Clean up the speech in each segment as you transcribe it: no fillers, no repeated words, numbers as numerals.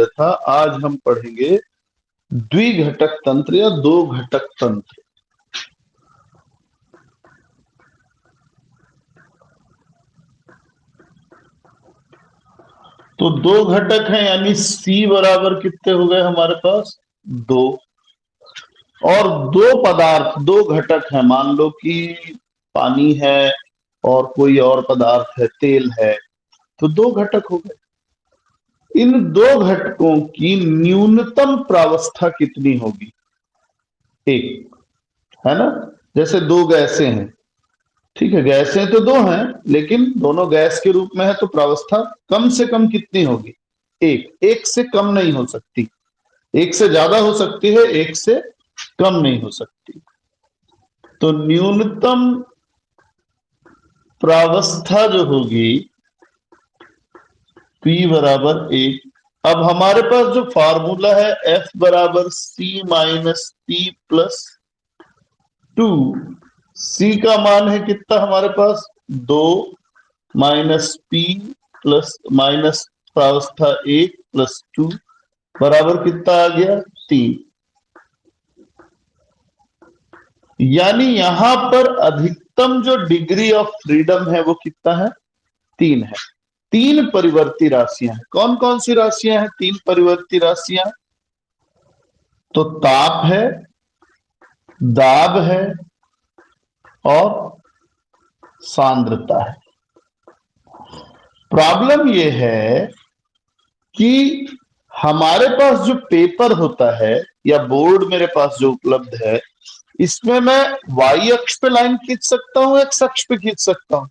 था। आज हम पढ़ेंगे द्विघटक तंत्र या दो घटक तंत्र। तो दो घटक हैं, यानी C बराबर कितने हो गए हमारे पास? दो। और दो पदार्थ, दो घटक हैं, मान लो कि पानी है और कोई और पदार्थ है, तेल है, तो दो घटक हो गए। इन दो घटकों की न्यूनतम प्रावस्था कितनी होगी? एक, है ना? जैसे दो गैसें हैं, ठीक है, गैसें तो दो हैं, लेकिन दोनों गैस के रूप में है, तो प्रावस्था कम से कम कितनी होगी? एक। एक से कम नहीं हो सकती, एक से ज्यादा हो सकती है, एक से कम नहीं हो सकती। तो न्यूनतम प्रावस्था जो होगी P बराबर एक। अब हमारे पास जो फार्मूला है F बराबर C minus P plus 2। C का मान है कितना हमारे पास? 2 माइनस P प्लस माइनस प्रावस्था 1 प्लस 2 बराबर कितना आ गया? 3। यानी यहां पर अधिकतम जो डिग्री ऑफ फ्रीडम है वो कितना है? 3 है। तीन परिवर्ती राशियां हैं। कौन कौन सी राशियां हैं तीन परिवर्ती राशियां? तो ताप है, दाब है और सांद्रता है। प्रॉब्लम यह है कि हमारे पास जो पेपर होता है या बोर्ड मेरे पास जो उपलब्ध है, इसमें मैं y अक्ष पे लाइन खींच सकता हूं, x अक्ष पे खींच सकता हूं,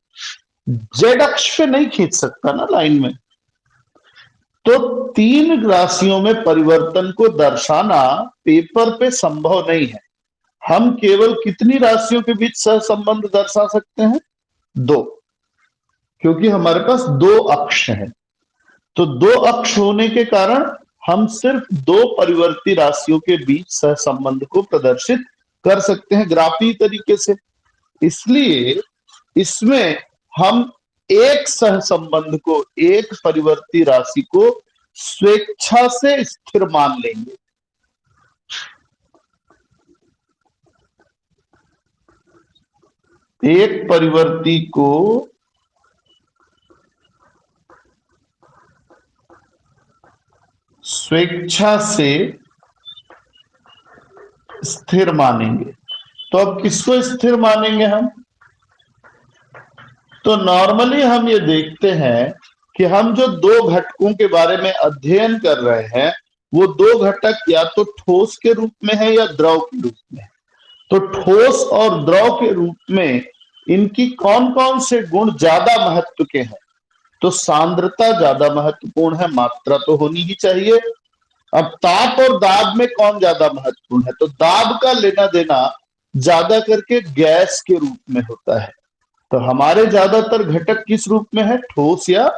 z अक्ष पे नहीं खींच सकता ना लाइन में। तो तीन राशियों में परिवर्तन को दर्शाना पेपर पे संभव नहीं है। हम केवल कितनी राशियों के बीच सहसंबंध दर्शा सकते हैं? दो, क्योंकि हमारे पास दो अक्ष हैं। तो दो अक्ष होने के कारण हम सिर्फ दो परिवर्ती राशियों के बीच सहसंबंध को प्रदर्शित कर सकते हैं ग्राफीय तरीके से। इसलिए इसमें हम एक सहसंबंध को, एक परिवर्ती राशि को स्वेच्छा से स्थिर मान लेंगे। एक परिवर्ती को स्वेच्छा से स्थिर मानेंगे। तो अब किसको स्थिर मानेंगे हम? तो नॉर्मली हम ये देखते हैं कि हम जो दो घटकों के बारे में अध्ययन कर रहे हैं, वो दो घटक या तो ठोस के रूप में है या द्रव के रूप में है। तो ठोस और द्रव के रूप में इनकी कौन कौन से गुण ज्यादा महत्व के हैं? तो सांद्रता ज्यादा महत्वपूर्ण है, मात्रा तो होनी ही चाहिए। अब ताप और दाब में कौन ज्यादा महत्वपूर्ण है? तो दाब का लेना देना ज्यादा करके गैस के रूप में होता है। तो हमारे ज्यादातर घटक किस रूप में है? ठोस या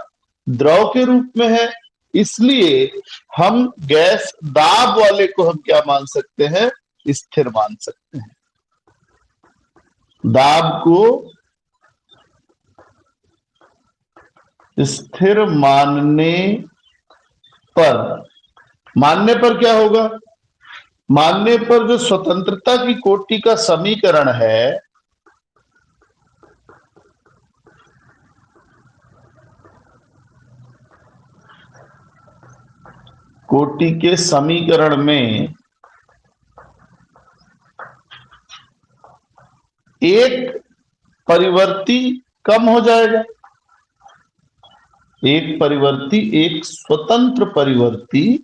द्रव के रूप में है। इसलिए हम गैस दाब वाले को हम क्या मान सकते हैं? स्थिर मान सकते हैं। दाब को स्थिर मानने पर क्या होगा? मानने पर जो स्वतंत्रता की कोटि का समीकरण है, कोटि के समीकरण में एक परिवर्ती कम हो जाएगा। एक परिवर्ती, एक स्वतंत्र परिवर्ती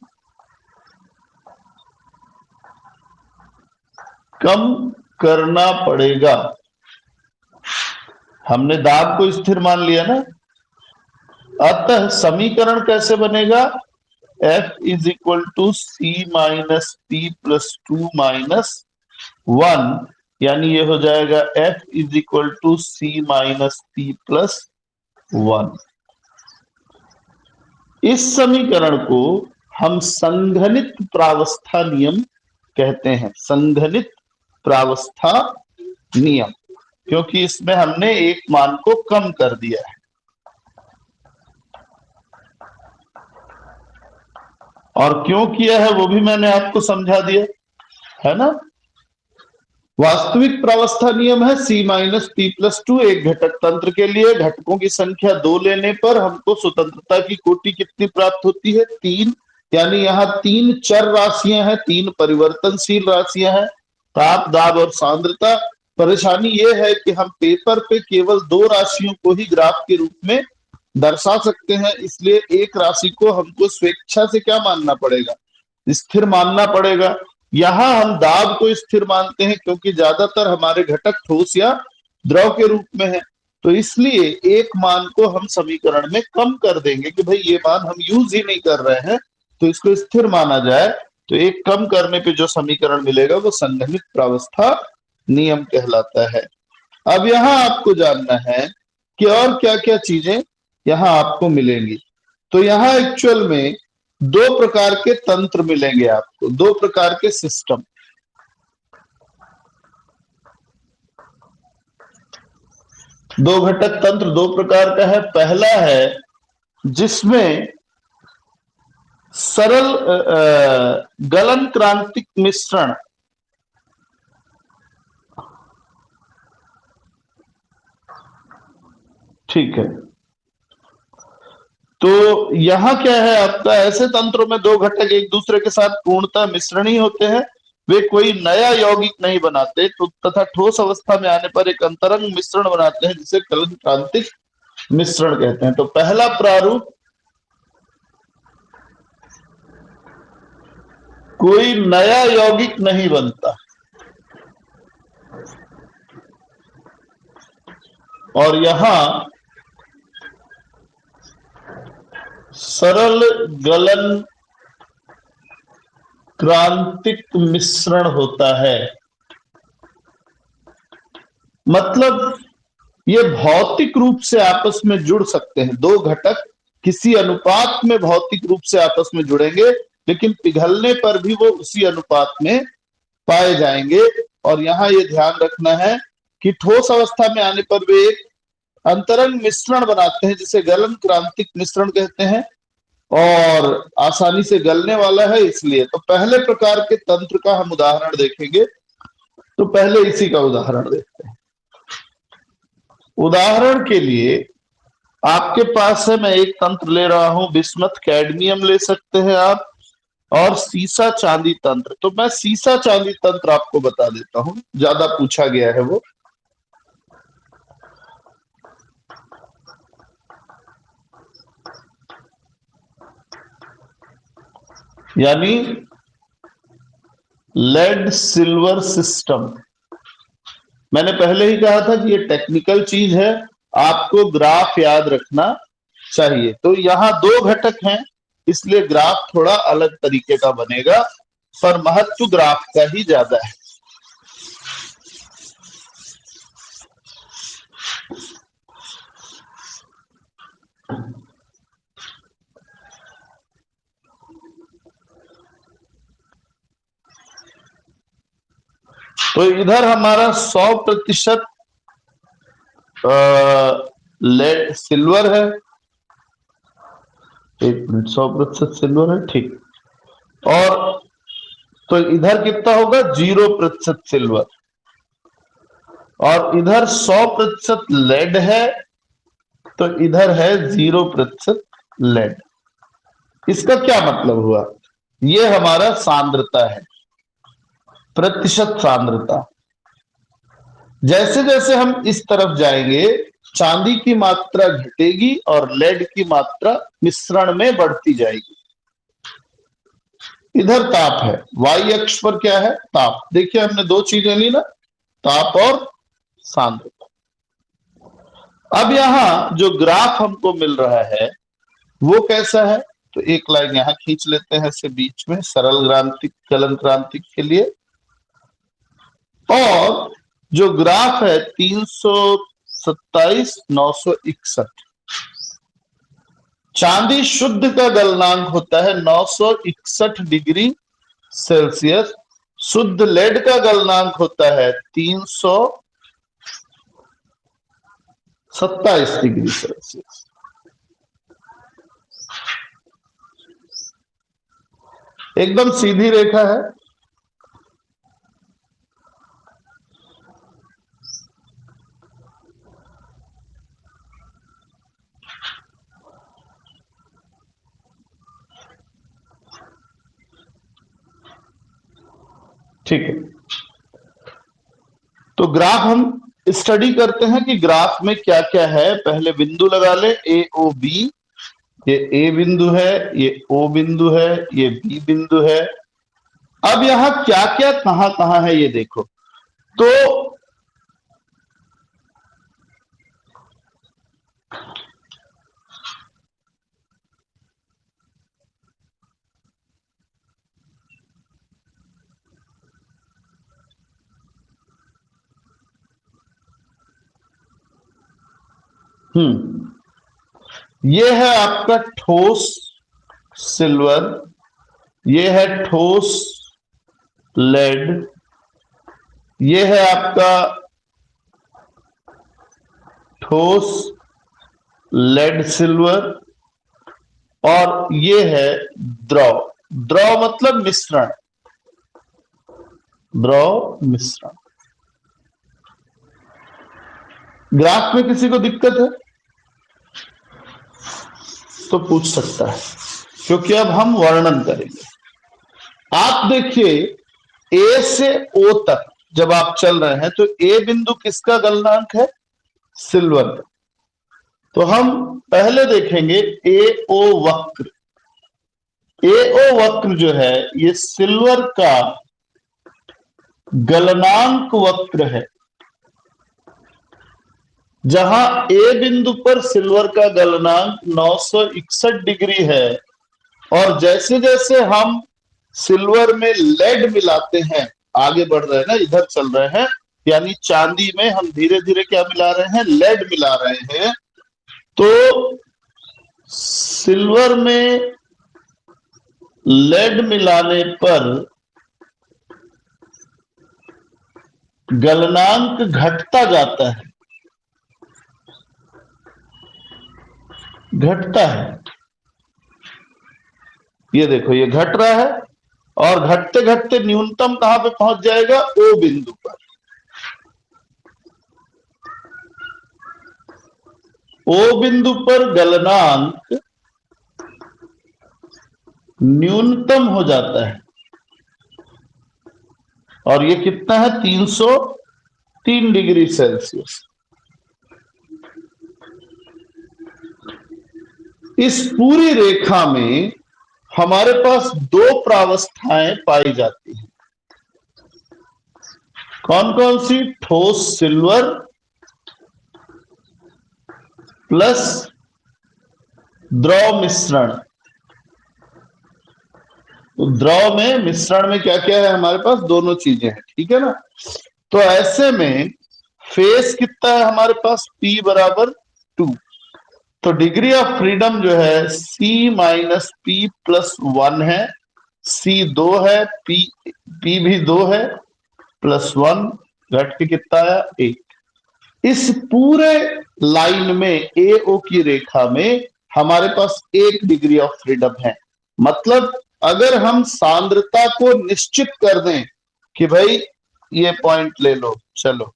कम करना पड़ेगा। हमने दाब को स्थिर मान लिया ना। अतः समीकरण कैसे बनेगा? F is equal to C minus P plus 2 minus 1, यानी ये हो जाएगा F is equal to C minus P plus 1। इस समीकरण को हम संघनित प्रावस्था नियम कहते हैं। संघनित प्रावस्था नियम, क्योंकि इसमें हमने एक मान को कम कर दिया है। और क्यों किया है वो भी मैंने आपको समझा दिया, है ना। वास्तविक प्रावस्था नियम है C-P+2। एक घटक तंत्र के लिए घटकों की संख्या 2 लेने पर हमको स्वतंत्रता की कोटि कितनी प्राप्त होती है? 3। यानी यहाँ 3 चर राशियां हैं, 3 परिवर्तनशील राशियां हैं, ताप, दाब और सांद्रता। परेशानी ये है कि हम पेपर पे केवल 2 राशियों को ही ग्राफ के रूप में दर्शा सकते हैं, इसलिए एक राशि को हमको स्वेच्छा से क्या मानना पड़ेगा? स्थिर मानना पड़ेगा। यहां हम दाब को स्थिर मानते हैं क्योंकि ज्यादातर हमारे घटक ठोस या द्रव के रूप में है, तो इसलिए एक मान को हम समीकरण में कम कर देंगे कि भाई ये मान हम यूज ही नहीं कर रहे हैं, तो इसको स्थिर माना जाए। तो एक कम करने पे जो समीकरण मिलेगा वो संघनित प्रावस्था नियम कहलाता है। अब यहां आपको जानना है कि और क्या क्या चीजें यहां आपको मिलेंगी। तो यहां एक्चुअल में 2 प्रकार के तंत्र मिलेंगे आपको, 2 प्रकार के सिस्टम। दो घटक तंत्र 2 प्रकार का है। पहला है जिसमें सरल गलन क्रांतिक मिश्रण, ठीक है। तो यहां क्या है आपका, ऐसे तंत्रों में 2 घटक एक दूसरे के साथ पूर्णतः मिश्रण ही होते हैं, वे कोई नया यौगिक नहीं बनाते, तो तथा ठोस अवस्था में आने पर एक अंतरंग मिश्रण बनाते हैं जिसे गलन क्रांतिक मिश्रण कहते हैं। तो पहला प्रारूप, कोई नया यौगिक नहीं बनता, और यहां सरल गलन क्रांतिक मिश्रण होता है। मतलब ये भौतिक रूप से आपस में जुड़ सकते हैं, 2 घटक किसी अनुपात में भौतिक रूप से आपस में जुड़ेंगे, लेकिन पिघलने पर भी वो उसी अनुपात में पाए जाएंगे। और यहां ये ध्यान रखना है कि ठोस अवस्था में आने पर वे एक अंतरंग मिश्रण बनाते हैं जिसे गलन क्रांतिक मिश्रण कहते हैं, और आसानी से गलने वाला है इसलिए। तो पहले प्रकार के तंत्र का हम उदाहरण देखेंगे, तो पहले इसी का उदाहरण देखते हैं। उदाहरण के लिए आपके पास है, मैं एक तंत्र ले रहा हूं, बिस्मथ कैडमियम ले सकते हैं आप, और सीसा चांदी तंत्र। तो मैं सीसा चांदी तंत्र आपको बता देता हूं, ज्यादा पूछा गया है वो। यानी लेड सिल्वर सिस्टम। मैंने पहले ही कहा था कि ये टेक्निकल चीज है, आपको ग्राफ याद रखना चाहिए। तो यहाँ 2 घटक हैं, इसलिए ग्राफ थोड़ा अलग तरीके का बनेगा, पर महत्व ग्राफ का ही ज्यादा है। तो इधर हमारा 100% लेड सिल्वर है, 1 मिनट, 100% सिल्वर है, ठीक। और तो इधर कितना होगा, 0% सिल्वर, और इधर 100% लेड है, तो इधर है 0% लेड। इसका क्या मतलब हुआ, ये हमारा सांद्रता है, प्रतिशत सांद्रता। जैसे जैसे हम इस तरफ जाएंगे चांदी की मात्रा घटेगी और लेड की मात्रा मिश्रण में बढ़ती जाएगी। इधर ताप है, वाई अक्ष पर क्या है, ताप। देखिए हमने 2 चीजें ली ना, ताप और सांद्रता। अब यहां जो ग्राफ हमको मिल रहा है वो कैसा है, तो एक लाइन यहां खींच लेते हैं इससे बीच में, सरल क्रांतिक गलन क्रांतिक के लिए। और जो ग्राफ है 327,961, चांदी शुद्ध का गलनांक होता है 961 डिग्री सेल्सियस, शुद्ध लेड का गलनांक होता है 327 डिग्री सेल्सियस। एकदम सीधी रेखा है। ठीक है, तो ग्राफ हम स्टडी करते हैं कि ग्राफ में क्या क्या है। पहले बिंदु लगा ले, ए ओ बी। ये ए बिंदु है, ये ओ बिंदु है, ये बी बिंदु है। अब यहां क्या क्या कहां कहां है ये देखो। तो ये है आपका ठोस सिल्वर, ये है ठोस लेड, ये है आपका ठोस लेड सिल्वर, और ये है द्रव। द्रव मतलब मिश्रण, द्रव मिश्रण। ग्राफ में किसी को दिक्कत है तो पूछ सकता है, क्योंकि अब हम वर्णन करेंगे। आप देखिए, ए से ओ तक जब आप चल रहे हैं तो ए बिंदु किसका गलनांक है? सिल्वर का। तो हम पहले देखेंगे ए ओ वक्र। ए ओ वक्र जो है ये सिल्वर का गलनांक वक्र है। जहां ए बिंदु पर सिल्वर का गलनांक 961 डिग्री है, और जैसे जैसे हम सिल्वर में लेड मिलाते हैं, आगे बढ़ रहे हैं ना, इधर चल रहे हैं, यानी चांदी में हम धीरे धीरे क्या मिला रहे हैं? लेड मिला रहे हैं। तो सिल्वर में लेड मिलाने पर गलनांक घटता जाता है, घटता है। ये देखो, ये घट रहा है, और घटते घटते न्यूनतम कहां पे पहुंच जाएगा? ओ बिंदु पर। ओ बिंदु पर गलनांक न्यूनतम हो जाता है, और ये कितना है? 303 डिग्री सेल्सियस। इस पूरी रेखा में हमारे पास दो प्रावस्थाएं पाई जाती हैं। कौन कौन सी? ठोस सिल्वर प्लस द्रव मिश्रण। तो द्रव में, मिश्रण में क्या क्या है हमारे पास? दोनों चीजें हैं, ठीक है ना। तो ऐसे में फेस कितना है हमारे पास? P बराबर 2। तो डिग्री ऑफ फ्रीडम जो है C माइनस P प्लस 1 है। C 2 है, P भी 2 है, प्लस 1 घट के कितना आया? 1। इस पूरे लाइन में AO की रेखा में हमारे पास 1 डिग्री ऑफ फ्रीडम है। मतलब अगर हम सांद्रता को निश्चित कर दें कि भाई ये पॉइंट ले लो, चलो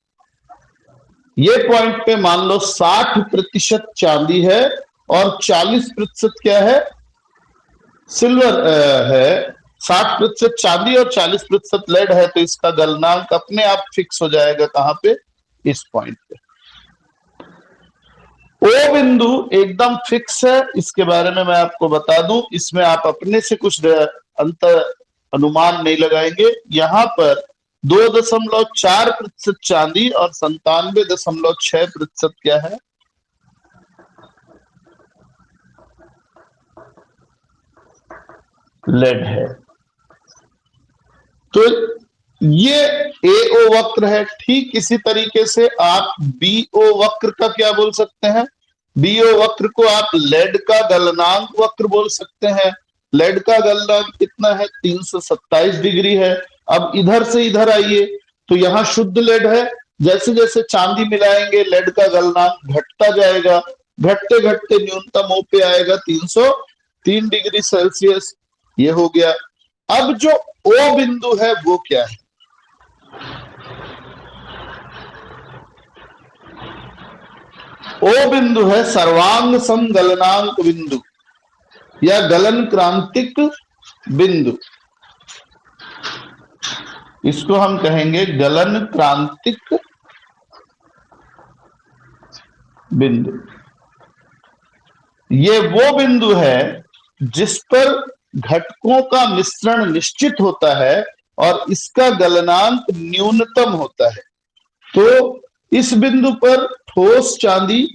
ये पॉइंट पे मान लो 60% चांदी है और 40% क्या है? सिल्वर है। 60% चांदी और 40% लेड है, तो इसका गलनांक अपने आप फिक्स हो जाएगा। कहां पे? इस पॉइंट पे। ओ बिंदु एकदम फिक्स है, इसके बारे में मैं आपको बता दूं। इसमें आप अपने से कुछ अंतर अनुमान नहीं लगाएंगे। यहां पर 2.4% चांदी और 97.6% क्या है? लेड है। तो ये AO वक्र है। ठीक इसी तरीके से आप BO वक्र का क्या बोल सकते हैं? BO वक्र को आप लेड का गलनांक वक्र बोल सकते हैं। लेड का गलनांक कितना है? 327 डिग्री है। अब इधर से इधर आइए, तो यहां शुद्ध लेड है। जैसे जैसे चांदी मिलाएंगे लेड का गलनांक घटता जाएगा, घटते घटते न्यूनतम ओ पे आएगा 303 डिग्री सेल्सियस। ये हो गया। अब जो ओ बिंदु है वो क्या है? ओ बिंदु है सर्वांग समगलनांक बिंदु या गलन क्रांतिक बिंदु। इसको हम कहेंगे गलन क्रांतिक बिंदु। ये वो बिंदु है जिस पर घटकों का मिश्रण निश्चित होता है और इसका गलनांक न्यूनतम होता है। तो इस बिंदु पर ठोस चांदी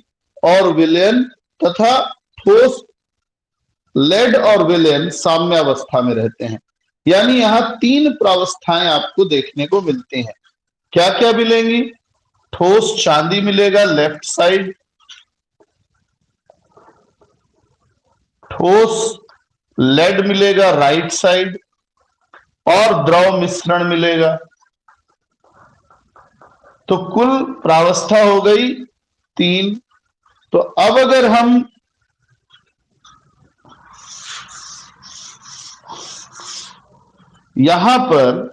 और विलयन तथा ठोस लेड और विलयन साम्यावस्था में रहते हैं। यानी यहां तीन प्रावस्थाएं आपको देखने को मिलती हैं। क्या क्या मिलेंगी? ठोस चांदी मिलेगा लेफ्ट साइड, ठोस लेड मिलेगा राइट साइड और द्रव मिश्रण मिलेगा। तो कुल प्रावस्था हो गई तीन। तो अब अगर हम यहां पर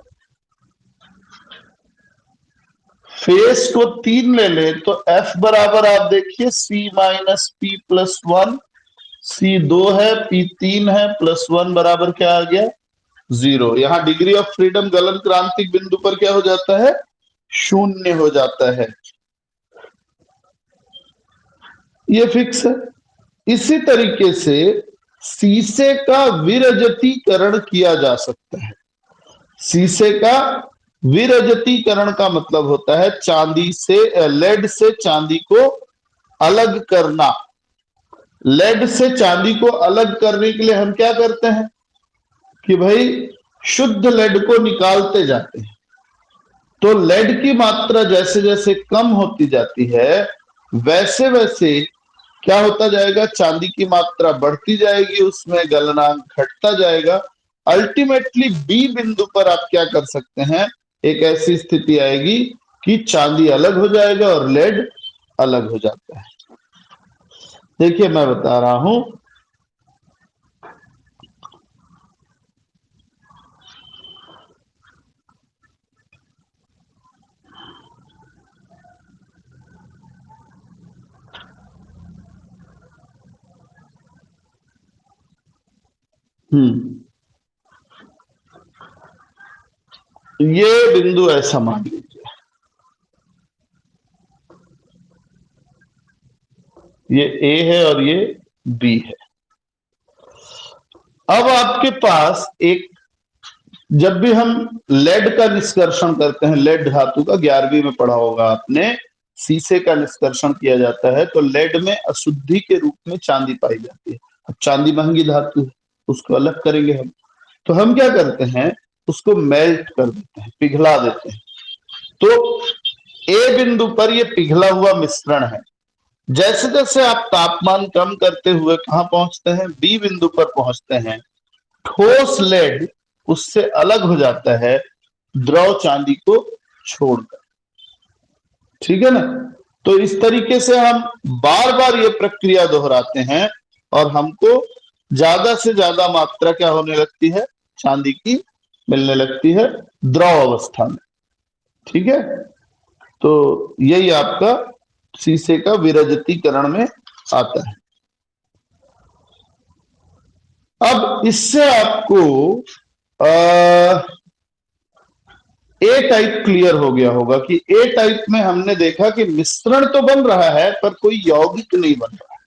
फेस को तीन ले ले तो F बराबर आप देखिए C minus P plus one, C दो है, P तीन है, प्लस वन बराबर क्या आ गया? जीरो। यहां डिग्री ऑफ फ्रीडम गलन क्रांतिक बिंदु पर क्या हो जाता है? शून्य हो जाता है। ये फिक्स है। इसी तरीके से शीशे का विरजतीकरण किया जा सकता है। शीशे का विरजतीकरण का मतलब होता है चांदी से लेड से चांदी को अलग करना। लेड से चांदी को अलग करने के लिए हम क्या करते हैं कि भाई शुद्ध लेड को निकालते जाते हैं। तो लेड की मात्रा जैसे जैसे कम होती जाती है वैसे वैसे क्या होता जाएगा? चांदी की मात्रा बढ़ती जाएगी, उसमें गलनांक घटता जाएगा। अल्टीमेटली बी बिंदु पर आप क्या कर सकते हैं? एक ऐसी स्थिति आएगी कि चांदी अलग हो जाएगा और लेड अलग हो जाता है। देखिए मैं बता रहा हूं। ये बिंदु ऐसा मान लीजिए, ये ए है और ये बी है। अब आपके पास एक, जब भी हम लेड का निष्कर्षण करते हैं, लेड धातु का 11वीं में पढ़ा होगा आपने, शीशे का निष्कर्षण किया जाता है तो लेड में अशुद्धि के रूप में चांदी पाई जाती है। अब चांदी महंगी धातु है, उसको अलग करेंगे हम। तो हम क्या करते हैं? उसको मेल्ट कर देते हैं, पिघला देते हैं। तो ए बिंदु पर यह पिघला हुआ मिश्रण है। जैसे जैसे आप तापमान कम करते हुए कहां पहुंचते हैं? बी बिंदु पर पहुंचते हैं। ठोस लेड उससे अलग हो जाता है द्रव चांदी को छोड़कर। ठीक है ना? तो इस तरीके से हम बार बार ये प्रक्रिया दोहराते हैं और हमको ज्यादा से ज्यादा मात्रा क्या होने लगती है? चांदी की मिलने लगती है द्रव अवस्था में। ठीक है? तो यही आपका शीशे का विरजतीकरण में आता है। अब इससे आपको ए टाइप क्लियर हो गया होगा कि ए टाइप में हमने देखा कि मिश्रण तो बन रहा है पर कोई यौगिक नहीं बन रहा है,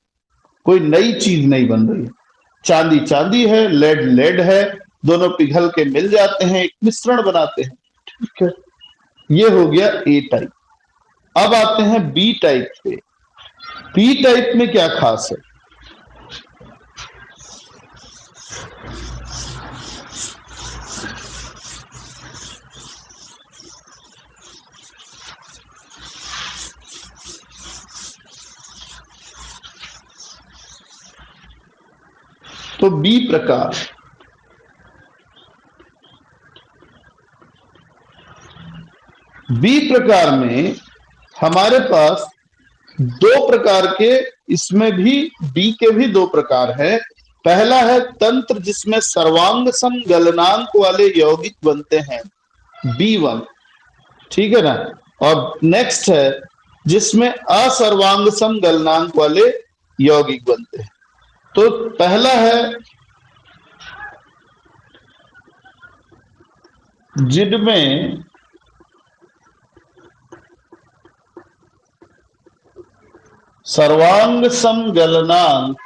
कोई नई चीज नहीं बन रही है। चांदी चांदी है, लेड लेड है, दोनों पिघल के मिल जाते हैं, एक मिश्रण बनाते हैं। ठीक है, ये हो गया ए टाइप। अब आते हैं बी टाइप पे। बी टाइप में क्या खास है? तो बी प्रकार, बी प्रकार में हमारे पास दो प्रकार के, इसमें भी बी के भी दो प्रकार हैं। पहला है तंत्र जिसमें सर्वांग सम गलनांक वाले यौगिक बनते हैं, B1, ठीक है ना। और नेक्स्ट है जिसमें असर्वांग सम गलनांक वाले यौगिक बनते हैं। तो पहला है जिनमें सर्वांग सम गलनांक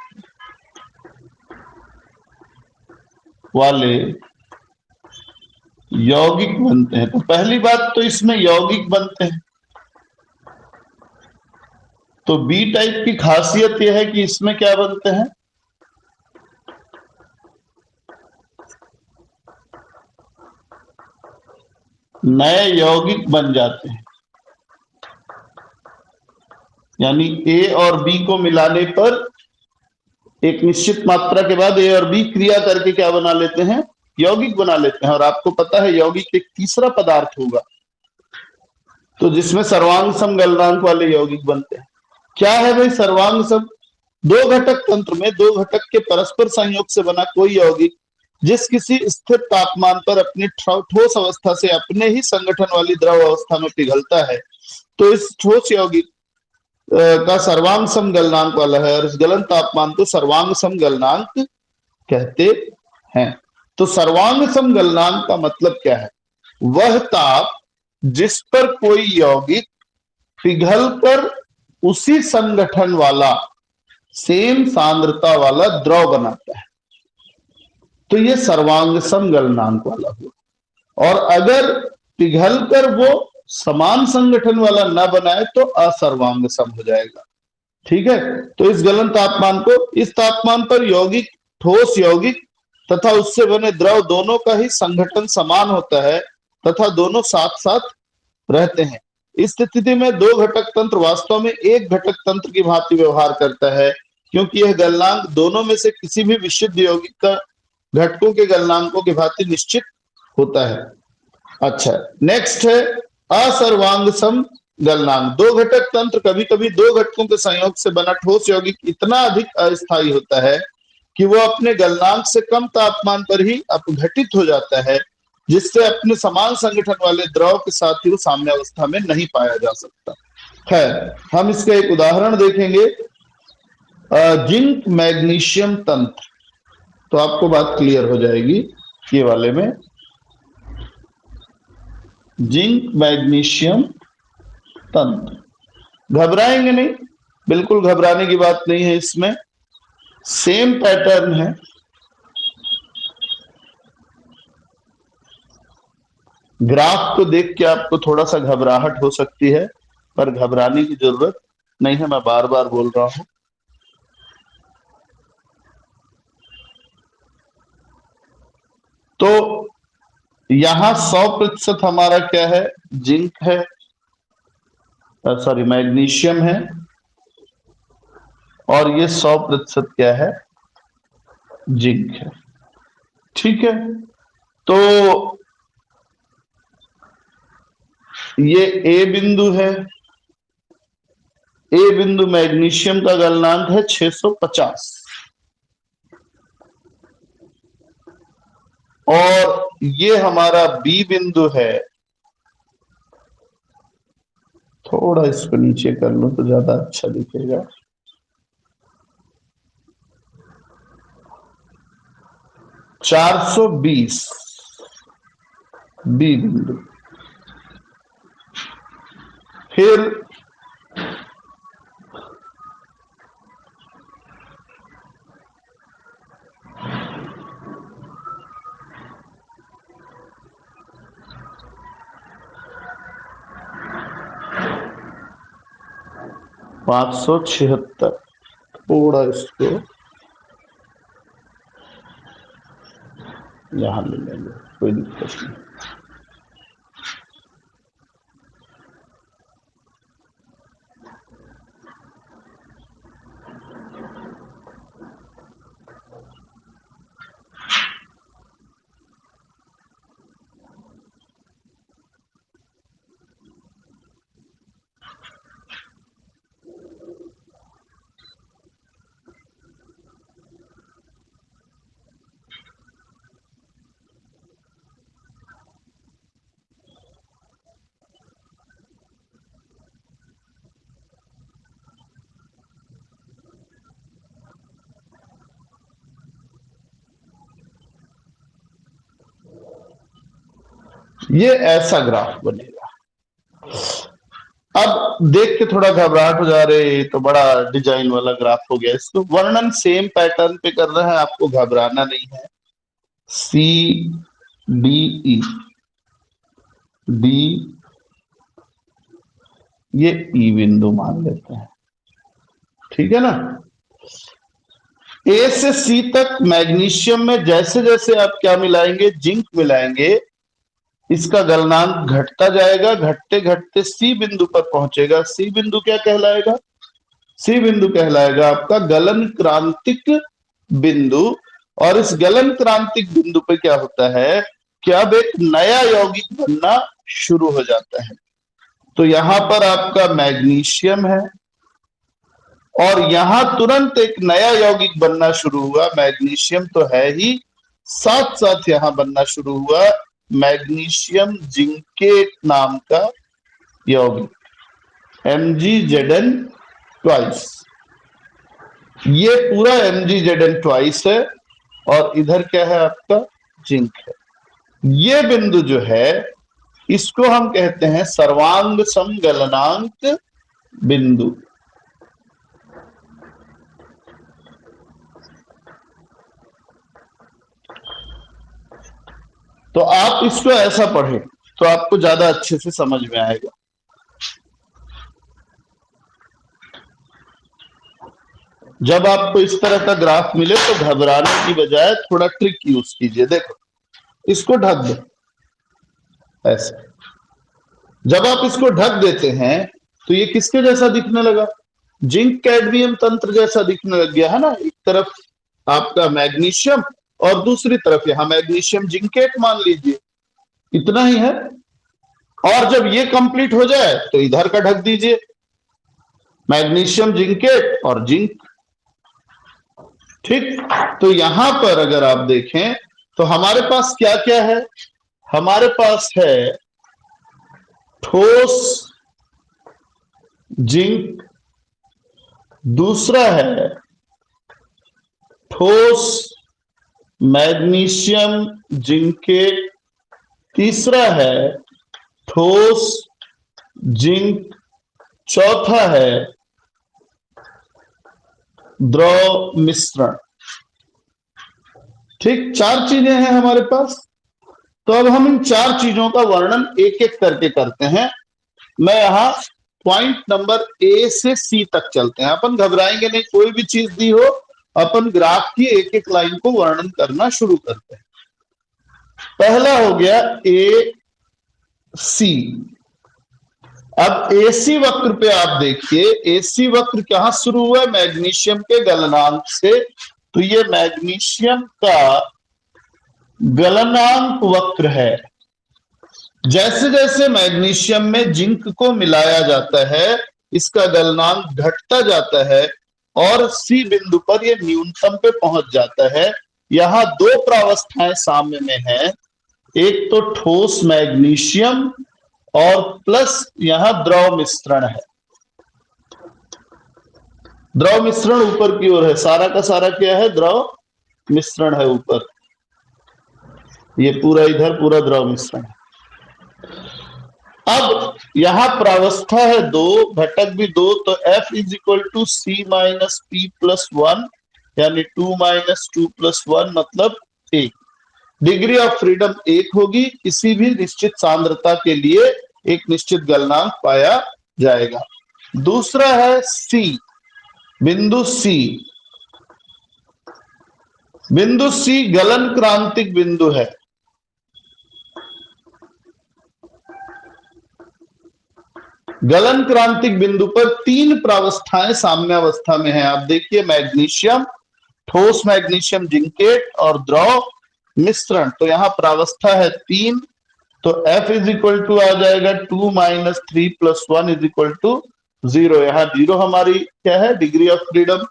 वाले यौगिक बनते हैं। तो पहली बात तो इसमें यौगिक बनते हैं। तो बी टाइप की खासियत यह है कि इसमें क्या बनते हैं, नए यौगिक बन जाते हैं। यानी ए और बी को मिलाने पर एक निश्चित मात्रा के बाद ए और बी क्रिया करके क्या बना लेते हैं, यौगिक बना लेते हैं। और आपको पता है यौगिक एक तीसरा पदार्थ होगा तो जिसमें सर्वांग सम गलनांक वाले यौगिक बनते हैं। क्या है भाई सर्वांग सम? दो घटक तंत्र में दो घटक के परस्पर संयोग से बना कोई यौगिक जिस किसी स्थिर तापमान पर अपनी ठोस अवस्था से अपने ही संगठन वाली द्रव अवस्था में पिघलता है, तो इस ठोस यौगिक का सर्वांग सम गलनांक वाला है, और इस गलन तापमान को सर्वांग सम गलनांक कहते हैं। तो सर्वांग सम गलनांक का मतलब क्या है? वह ताप जिस पर कोई यौगिक पिघलकर उसी संगठन वाला, सेम सांद्रता वाला द्रव बनाता है, तो ये सर्वांग सम गलनांक वाला हुआ। और अगर पिघलकर वो समान संगठन वाला न बनाए तो असर्वांग सम हो जाएगा। ठीक है। तो इस गलन तापमान को, इस तापमान पर यौगिक, ठोस यौगिक तथा उससे बने द्रव दोनों का ही संगठन समान होता है तथा दोनों साथ साथ रहते हैं। इस स्थिति में दो घटक तंत्र वास्तव में एक घटक तंत्र की भांति व्यवहार करता है, क्योंकि यह गलनांक दोनों में से किसी भी विशुद्ध यौगिक का घटकों के गलनांकों की भांति निश्चित होता है। अच्छा, नेक्स्ट है असर्वांग सम गलनांक। दो घटक तंत्र, कभी कभी दो घटकों के संयोग से बना ठोस यौगिक इतना अधिक अस्थायी होता है कि वो अपने गलनांक से कम तापमान पर ही अपघटित हो जाता है, जिससे अपने समान संगठन वाले द्रव के साथ ही वो साम्यावस्था में नहीं पाया जा सकता। खैर, हम इसका एक उदाहरण देखेंगे, जिंक मैग्नीशियम तंत्र। तो आपको बात क्लियर हो जाएगी ये वाले में। जिंक मैग्नीशियम तंत्र, घबराएंगे नहीं, बिल्कुल घबराने की बात नहीं है। इसमें सेम पैटर्न है। ग्राफ को देख के आपको थोड़ा सा घबराहट हो सकती है, पर घबराने की जरूरत नहीं है, मैं बार बार बोल रहा हूं। तो यहां 100% हमारा क्या है, जिंक है, सॉरी मैग्नीशियम है, और ये 100% क्या है, जिंक है। ठीक है। तो ये ए बिंदु है, ए बिंदु मैग्नीशियम का गलनांक है 650, और ये हमारा बी बिंदु है। थोड़ा इसको नीचे कर लो तो ज्यादा अच्छा दिखेगा। 420 बी बिंदु। फिर 576, थोड़ा इसको यहां ले लेंगे, कोई दिक्कत नहीं। ये ऐसा ग्राफ बनेगा। अब देख के थोड़ा घबराहट हो जा रहे, तो बड़ा डिजाइन वाला ग्राफ हो गया। इसको वर्णन सेम पैटर्न पे कर रहे हैं, आपको घबराना नहीं है। सी डी ई डी, ये ई बिंदु मान लेते हैं, ठीक है ना। ए से सी तक मैग्नीशियम में जैसे जैसे आप क्या मिलाएंगे, जिंक मिलाएंगे, इसका गलनांक घटता जाएगा, घटते घटते सी बिंदु पर पहुंचेगा। सी बिंदु क्या कहलाएगा? सी बिंदु कहलाएगा आपका गलन क्रांतिक बिंदु। और इस गलन क्रांतिक बिंदु पे क्या होता है कि अब एक नया यौगिक बनना शुरू हो जाता है। तो यहां पर आपका मैग्नीशियम है और यहां तुरंत एक नया यौगिक बनना शुरू हुआ। मैग्नीशियम तो है ही, साथ साथ यहां बनना शुरू हुआ मैग्नीशियम जिंकेट नाम का यौगिक, MgZn ट्वाइस। ये पूरा MgZn ट्वाइस है और इधर क्या है आपका जिंक है। ये बिंदु जो है इसको हम कहते हैं सर्वांग समगलनांक बिंदु। तो आप इसको ऐसा पढ़ें तो आपको ज्यादा अच्छे से समझ में आएगा। जब आपको इस तरह का ग्राफ मिले तो घबराने की बजाय थोड़ा ट्रिक यूज कीजिए। देखो, इसको ढक दो ऐसे। जब आप इसको ढक देते हैं तो ये किसके जैसा दिखने लगा? जिंक कैडमियम तंत्र जैसा दिखने लग गया है ना। एक तरफ आपका मैग्नीशियम और दूसरी तरफ यहां मैग्नीशियम जिंकेट मान लीजिए, इतना ही है। और जब ये कंप्लीट हो जाए तो इधर का ढक दीजिए, मैग्नीशियम जिंकेट और जिंक, ठीक। तो यहां पर अगर आप देखें तो हमारे पास क्या क्या है? हमारे पास है ठोस जिंक, दूसरा है ठोस मैग्नीशियम जिंकेट, तीसरा है ठोस जिंक, चौथा है द्रव मिश्रण। ठीक, चार चीजें हैं हमारे पास। तो अब हम इन चार चीजों का वर्णन एक एक करके करते हैं। मैं यहां पॉइंट नंबर ए से सी तक चलते हैं। अपन घबराएंगे नहीं, कोई भी चीज दी हो अपन ग्राफ की एक एक लाइन को वर्णन करना शुरू करते हैं। पहला हो गया ए सी। अब एसी वक्र पे आप देखिए, एसी वक्र कहां शुरू हुआ? मैग्नीशियम के गलनांक से। तो ये मैग्नीशियम का गलनांक वक्र है। जैसे जैसे मैग्नीशियम में जिंक को मिलाया जाता है इसका गलनांक घटता जाता है और सी बिंदु पर यह न्यूनतम पे पहुंच जाता है। यहां दो प्रावस्थाएं साम्य में हैं, एक तो ठोस मैग्नीशियम और प्लस यहां द्रव मिश्रण है। द्रव मिश्रण ऊपर की ओर है, सारा का सारा क्या है? द्रव मिश्रण है ऊपर। ये पूरा इधर पूरा द्रव मिश्रण है। अब यहां प्रावस्था है दो, घटक भी दो, तो F is equal to C minus P plus one, यानी 2 माइनस 2 प्लस 1 मतलब 1। डिग्री ऑफ फ्रीडम 1 होगी। किसी भी निश्चित सांद्रता के लिए एक निश्चित गलनांक पाया जाएगा। दूसरा है सी, बिंदु सी। बिंदु सी गलन क्रांतिक बिंदु है। गलन क्रांतिक बिंदु पर तीन प्रावस्थाएं साम्यावस्था में है। आप देखिए, मैग्नीशियम, ठोस मैग्नीशियम जिंकेट और द्रव मिश्रण। तो यहां प्रावस्था है 3, तो F इज इक्वल टू आ जाएगा 2 minus 3 plus 1 is equal to 0। यहां 0 हमारी क्या है? Degree of freedom.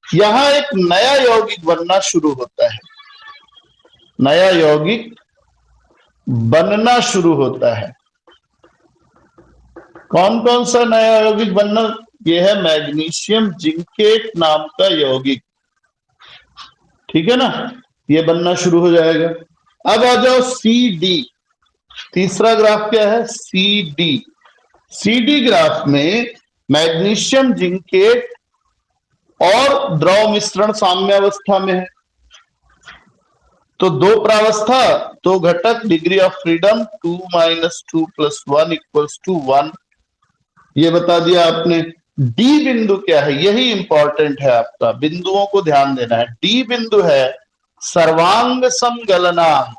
यहां एक नया यौगिक बनना शुरू होता है, नया यौगिक बनना शुरू होता है। कौन कौन सा नया यौगिक बनना? यह है मैग्नीशियम जिंकेट नाम का यौगिक, ठीक है ना। ये बनना शुरू हो जाएगा। अब आ जाओ सी डी। तीसरा ग्राफ क्या है, C D. C D graph में मैग्नीशियम जिंकेट और द्रव मिश्रण साम्यावस्था में है। तो दो प्रावस्था, दो घटक, डिग्री ऑफ फ्रीडम 2 - 2 + 1 = 1, ये बता दिया आपने। डी बिंदु क्या है, यही इंपॉर्टेंट है आपका, बिंदुओं को ध्यान देना है। डी बिंदु है सर्वांग समगलनांक।